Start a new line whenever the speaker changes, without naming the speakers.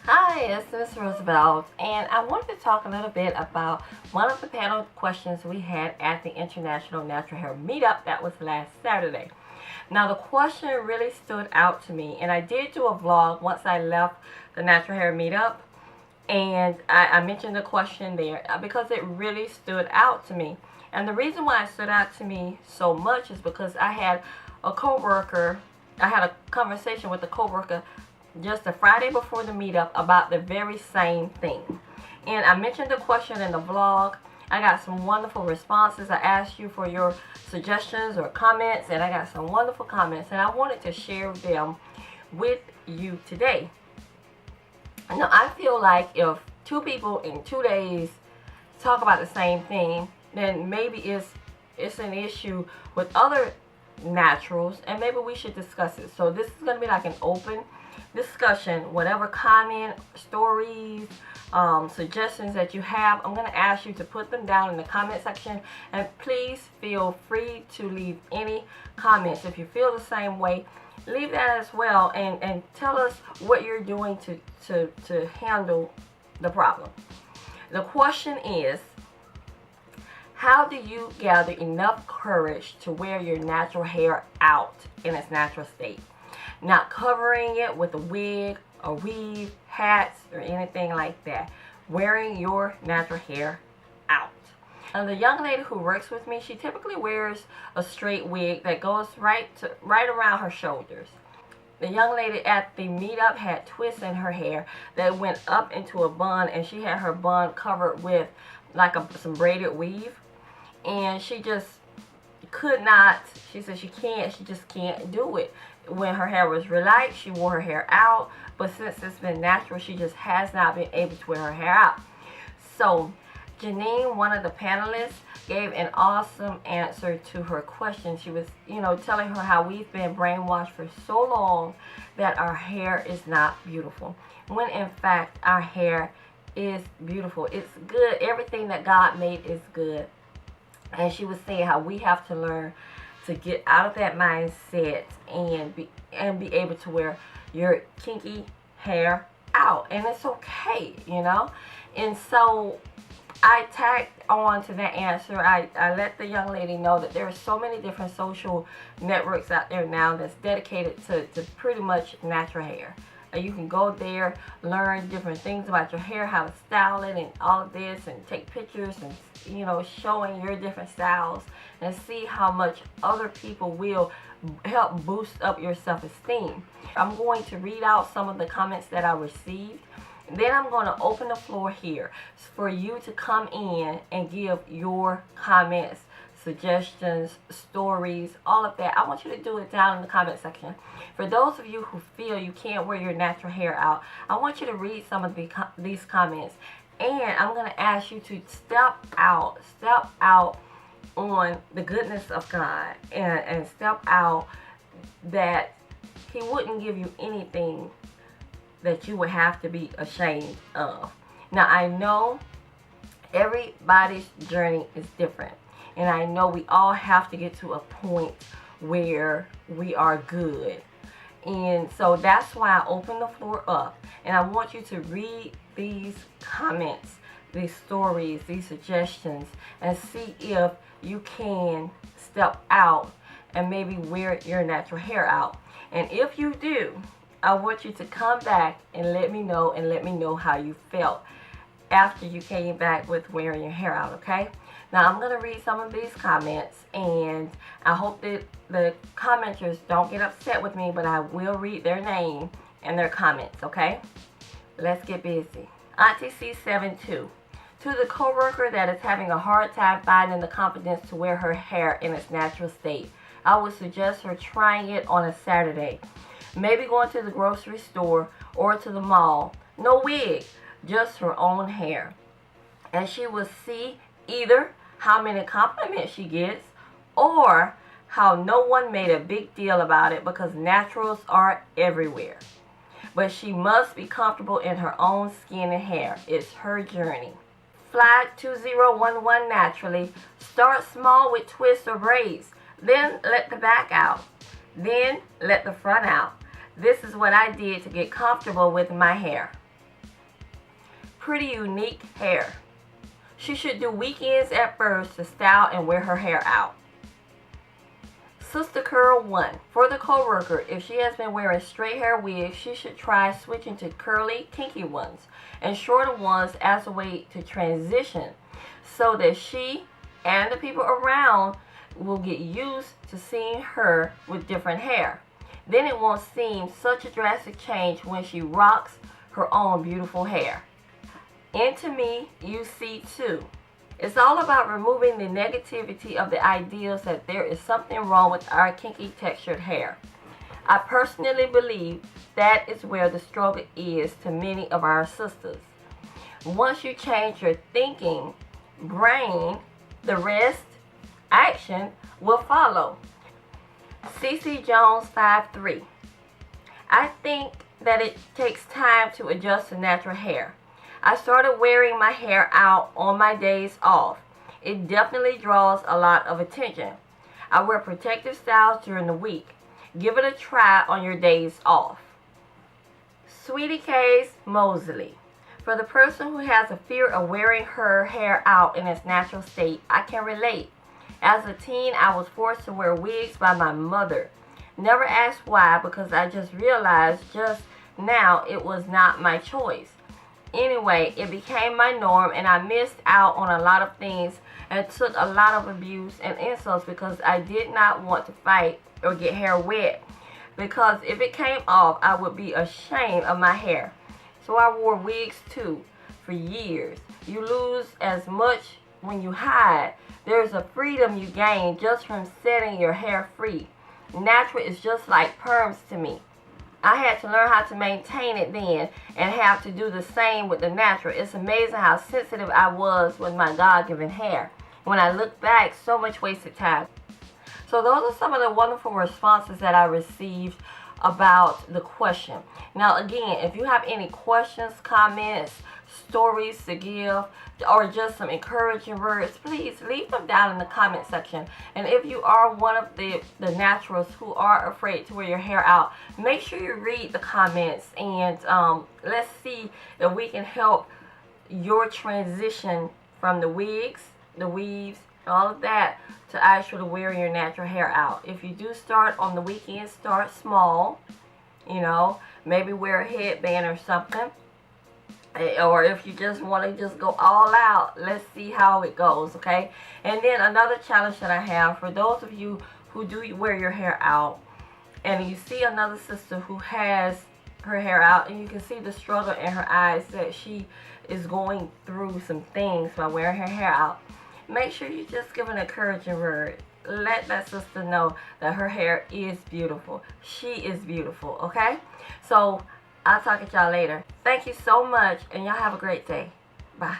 Hi, it's Miss Roosevelt, and I wanted to talk a little bit about one of the panel questions we had at the International Natural Hair Meetup that was last Saturday. Now, the question really stood out to me, and I did do a vlog once I left the Natural Hair Meetup, and I mentioned the question there because it really stood out to me. And the reason why it stood out to me so much is because I had a conversation with a coworker just the Friday before the meetup about the very same thing. And I mentioned the question in the vlog. I got some wonderful responses. I asked you for your suggestions or comments, and I got some wonderful comments, and I wanted to share them with you today. Now, I feel like if two people in 2 days talk about the same thing, then maybe it's an issue with other naturals, and maybe we should discuss it. So this is going to be like an open discussion. Whatever comment, stories, suggestions that you have, I'm going to ask you to put them down in the comment section, and please feel free to leave any comments. If you feel the same way, leave that as well, and tell us what you're doing to handle the problem. The question is, how do you gather enough courage to wear your natural hair out in its natural state? Not covering it with a wig, a weave, hats, or anything like that. Wearing your natural hair out. And the young lady who works with me, she typically wears a straight wig that goes right around her shoulders. The young lady at the meetup had twists in her hair that went up into a bun, and she had her bun covered with like some braided weave. And she just could not, she said she just can't do it. When her hair was light, she wore her hair out, but since it's been natural, she just has not been able to wear her hair out. So Janine, one of the panelists, gave an awesome answer to her question. She was, telling her how we've been brainwashed for so long that our hair is not beautiful, when in fact our hair is beautiful. It's good. Everything that God made is good. And she was saying how we have to learn to get out of that mindset and be able to wear your kinky hair out, and it's okay, And so I tagged on to that answer. I let the young lady know that there are so many different social networks out there now that's dedicated to pretty much natural hair. You can go there, learn different things about your hair, how to style it, and all of this, and take pictures, and showing your different styles, and see how much other people will help boost up your self-esteem. I'm going to read out some of the comments that I received. Then I'm going to open the floor here for you to come in and give your comments, suggestions, stories, all of that. I want you to do it down in the comment section. For those of you who feel you can't wear your natural hair out, I want you to read some of these comments, and I'm going to ask you to step out on the goodness of God, and step out that He wouldn't give you anything that you would have to be ashamed of. Now, I know everybody's journey is different, and I know we all have to get to a point where we are good. And so that's why I open the floor up, and I want you to read these comments, these stories, these suggestions, and see if you can step out and maybe wear your natural hair out. And if you do, I want you to come back and let me know how you felt after you came back with wearing your hair out, okay? Now, I'm going to read some of these comments, and I hope that the commenters don't get upset with me, but I will read their name and their comments, okay? Let's get busy. Auntie C72. To the coworker that is having a hard time finding the confidence to wear her hair in its natural state, I would suggest her trying it on a Saturday. Maybe going to the grocery store or to the mall. No wig, just her own hair. And she will see either how many compliments she gets, or how no one made a big deal about it, because naturals are everywhere. But she must be comfortable in her own skin and hair. It's her journey. Flag 2011 naturally. Start small with twists or braids. Then let the back out. Then let the front out. This is what I did to get comfortable with my hair. pretty unique hair. She should do weekends at first to style and wear her hair out. Sister Curl 1. For the coworker, if she has been wearing straight hair wigs, she should try switching to curly, kinky ones and shorter ones as a way to transition so that she and the people around will get used to seeing her with different hair. Then it won't seem such a drastic change when she rocks her own beautiful hair. Into Me, You See Too. It's all about removing the negativity of the ideas that there is something wrong with our kinky textured hair. I personally believe that is where the struggle is to many of our sisters. Once you change your thinking, brain, the rest, action will follow. CC Jones 5'3". I think that it takes time to adjust to natural hair. I started wearing my hair out on my days off. It definitely draws a lot of attention. I wear protective styles during the week. Give it a try on your days off. Sweetie K's Mosley. For the person who has a fear of wearing her hair out in its natural state, I can relate. As a teen, I was forced to wear wigs by my mother. Never asked why, because I just realized just now it was not my choice. Anyway, it became my norm and I missed out on a lot of things and took a lot of abuse and insults because I did not want to fight or get hair wet. Because if it came off, I would be ashamed of my hair. So I wore wigs too for years. You lose as much when you hide. There's a freedom you gain just from setting your hair free. Natural is just like perms to me. I had to learn how to maintain it then and have to do the same with the natural. It's amazing how sensitive I was with my God-given hair. When I look back, so much wasted time. So those are some of the wonderful responses that I received about the question. Now again, if you have any questions, comments, stories to give, or just some encouraging words, please leave them down in the comment section. And if you are one of the naturals who are afraid to wear your hair out, make sure you read the comments and let's see if we can help your transition from the wigs, the weaves, all of that to actually wearing your natural hair out. If you do start on the weekend, start small, you know, maybe wear a headband or something. Or if you just want to just go all out, let's see how it goes, okay? And then another challenge that I have for those of you who do wear your hair out and you see another sister who has her hair out and you can see the struggle in her eyes that she is going through some things by wearing her hair out, make sure you just give an encouraging word. Let that sister know that her hair is beautiful. She is beautiful, okay? So I'll talk to y'all later. Thank you so much, and y'all have a great day. Bye.